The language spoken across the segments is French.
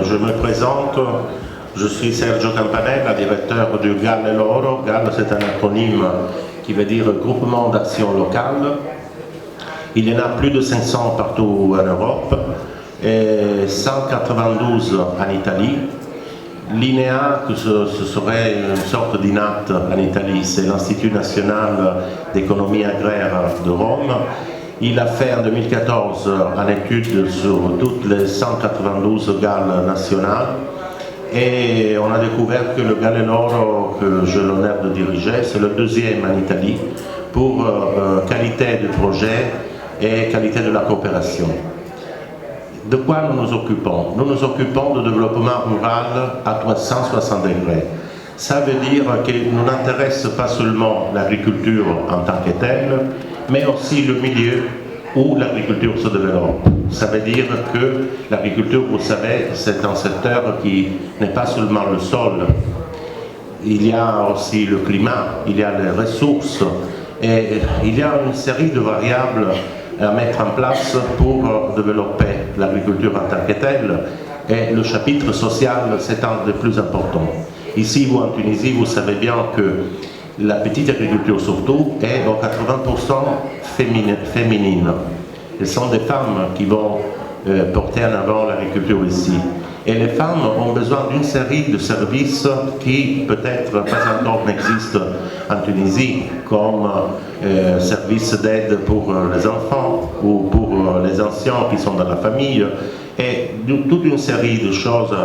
je me présente, je suis Sergio Campanella, directeur du GAL Loro. GAL, c'est un acronyme qui veut dire Groupement d'action locale. Il y en a plus de 500 partout en Europe, et 192 en Italie. L'INEA, que ce serait une sorte d'INAT en Italie, c'est l'Institut national d'économie agraire de Rome. Il a fait en 2014 une étude sur toutes les 192 GAL nationales et on a découvert que le GAL Loro, que j'ai l'honneur de diriger, c'est le deuxième en Italie pour qualité du projet et qualité de la coopération. De quoi nous nous occupons? Nous nous occupons du développement rural à 360 degrés. Ça veut dire que nous n'intéresse pas seulement l'agriculture en tant que telle, mais aussi le milieu où l'agriculture se développe. Ça veut dire que l'agriculture, vous savez, c'est un secteur qui n'est pas seulement le sol. Il y a aussi le climat, il y a les ressources, et il y a une série de variables à mettre en place pour développer l'agriculture en tant que telle, et le chapitre social, c'est un des plus importants. Ici, vous en Tunisie, vous savez bien que la petite agriculture surtout est en 80% féminine. Ce sont des femmes qui vont porter en avant l'agriculture ici. Et les femmes ont besoin d'une série de services qui peut-être pas encore n'existent en Tunisie, comme services d'aide pour les enfants ou pour les anciens qui sont dans la famille, et toute une série de choses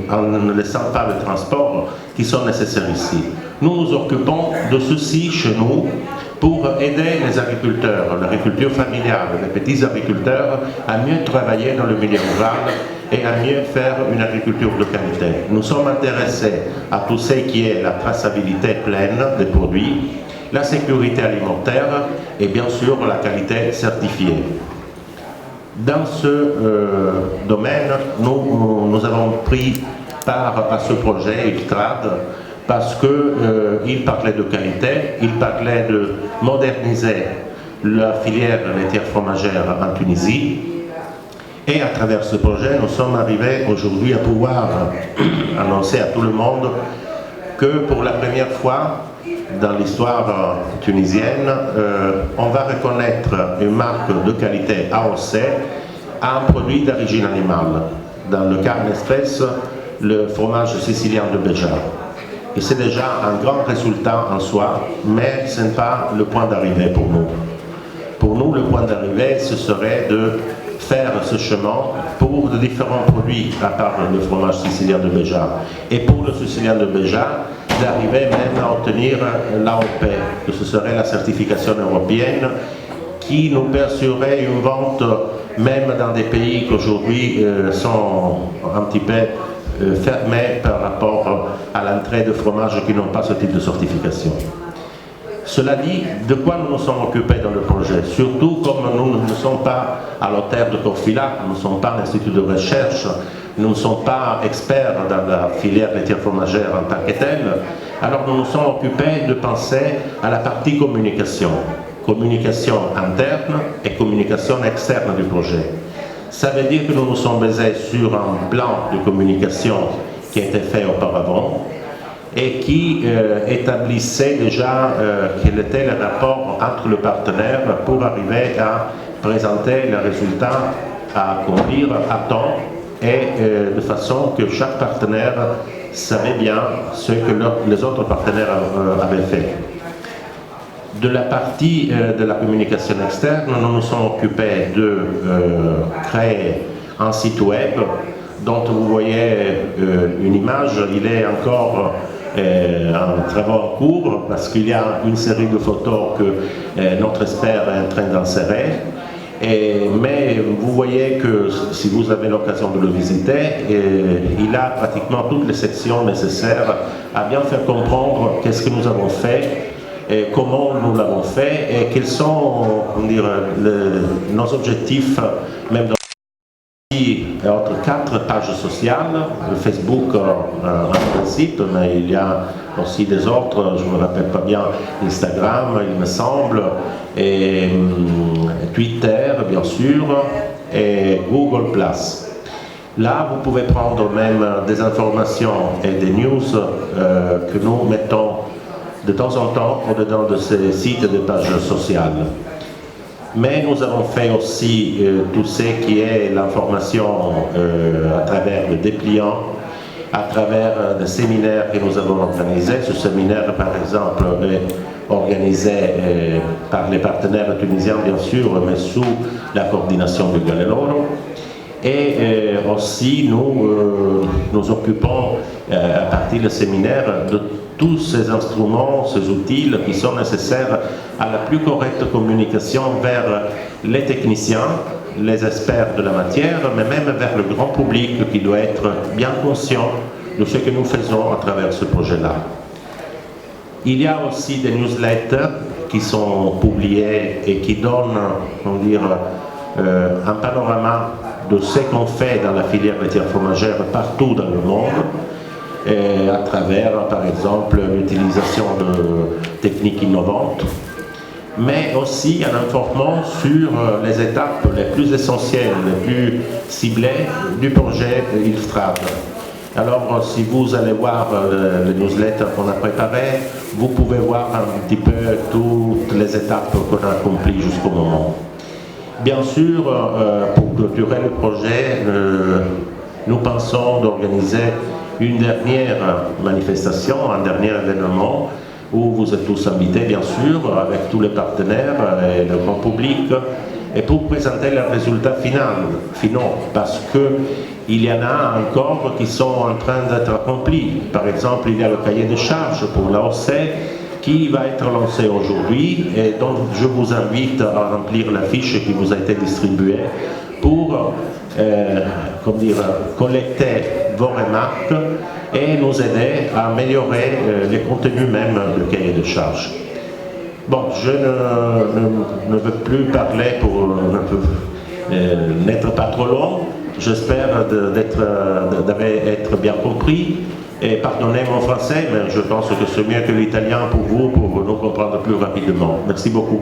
en ne laissant pas le transport qui sont nécessaires ici. Nous nous occupons de ceci chez nous pour aider les agriculteurs, l'agriculture familiale, les petits agriculteurs à mieux travailler dans le milieu rural et à mieux faire une agriculture de qualité. Nous sommes intéressés à tout ce qui est la traçabilité pleine des produits, la sécurité alimentaire et bien sûr la qualité certifiée. Dans ce domaine, nous avons pris part à ce projet ILTRAD parce qu'il parlait de qualité, il parlait de moderniser la filière laitière fromagère en Tunisie. Et à travers ce projet, nous sommes arrivés aujourd'hui à pouvoir annoncer à tout le monde que pour la première fois dans l'histoire tunisienne, on va reconnaître une marque de qualité AOC à un produit d'origine animale. Dans le cas Nestlé, le fromage sicilien de Béja. Et c'est déjà un grand résultat en soi, mais ce n'est pas le point d'arrivée pour nous. Pour nous, le point d'arrivée, ce serait de faire ce chemin pour de différents produits, à part le fromage sicilien de Béja. Et pour le sicilien de Béja, d'arriver même à obtenir l'AOP, que ce serait la certification européenne, qui nous permettrait une vente même dans des pays qui aujourd'hui sont un petit peu fermés par rapport à l'entrée de fromages qui n'ont pas ce type de certification. Cela dit, de quoi nous nous sommes occupés dans le projet? Surtout comme nous ne sommes pas à l'hôtel de Corfila, nous ne sommes pas un institut de recherche, nous ne sommes pas experts dans la filière laitière fromagère en tant que telle, alors nous nous sommes occupés de penser à la partie communication. Communication interne et communication externe du projet. Ça veut dire que nous nous sommes basés sur un plan de communication qui a été fait auparavant et qui établissait déjà quel était le rapport entre le partenaire pour arriver à présenter les résultats à accomplir à temps et de façon que chaque partenaire savait bien ce que les autres partenaires avaient fait. De la partie de la communication externe, nous nous sommes occupés de créer un site web dont vous voyez une image. Il est encore en travaux en cours parce qu'il y a une série de photos que notre expert est en train d'insérer. Mais vous voyez que si vous avez l'occasion de le visiter, il a pratiquement toutes les sections nécessaires à bien faire comprendre qu'est-ce que nous avons fait, et comment nous l'avons fait et quels sont nos objectifs, même dans autres 4 pages sociales, Facebook en principe, mais il y a aussi des autres, je ne me rappelle pas bien, Instagram il me semble, et Twitter bien sûr, et Google+. Là, vous pouvez prendre même des informations et des news que nous mettons de temps en temps au-dedans de ces sites de pages sociales. Mais nous avons fait aussi tout ce qui est l'information à travers le dépliant, à travers des séminaires que nous avons organisés. Ce séminaire, par exemple, est organisé par les partenaires tunisiens, bien sûr, mais sous la coordination de Galiloro. Et aussi, nous occupons, à partir du séminaire, de tous ces instruments, ces outils qui sont nécessaires à la plus correcte communication vers les techniciens, les experts de la matière, mais même vers le grand public qui doit être bien conscient de ce que nous faisons à travers ce projet-là. Il y a aussi des newsletters qui sont publiés et qui donnent, on dire, un panorama de ce qu'on fait dans la filière laitière fromagère partout dans le monde, et à travers, par exemple, l'utilisation de techniques innovantes, mais aussi un information sur les étapes les plus essentielles, les plus ciblées du projet Ilstrad. Alors, si vous allez voir le newsletter qu'on a préparé, vous pouvez voir un petit peu toutes les étapes qu'on a accomplies jusqu'au moment. Bien sûr, pour clôturer le projet, nous pensons d'organiser une dernière manifestation, un dernier événement où vous êtes tous invités, bien sûr, avec tous les partenaires et le grand public, et pour présenter les résultats finaux, parce qu'il y en a encore qui sont en train d'être accomplis. Par exemple, il y a le cahier de charges pour l'AOC qui va être lancé aujourd'hui, et donc je vous invite à remplir la fiche qui vous a été distribuée pour collecter vos remarques et nous aider à améliorer les contenus même du cahier de charges. Bon, je ne veux plus parler pour n'être pas trop long. J'espère d'être bien compris. Et pardonnez mon français, mais je pense que c'est mieux que l'italien pour vous, pour nous comprendre plus rapidement. Merci beaucoup.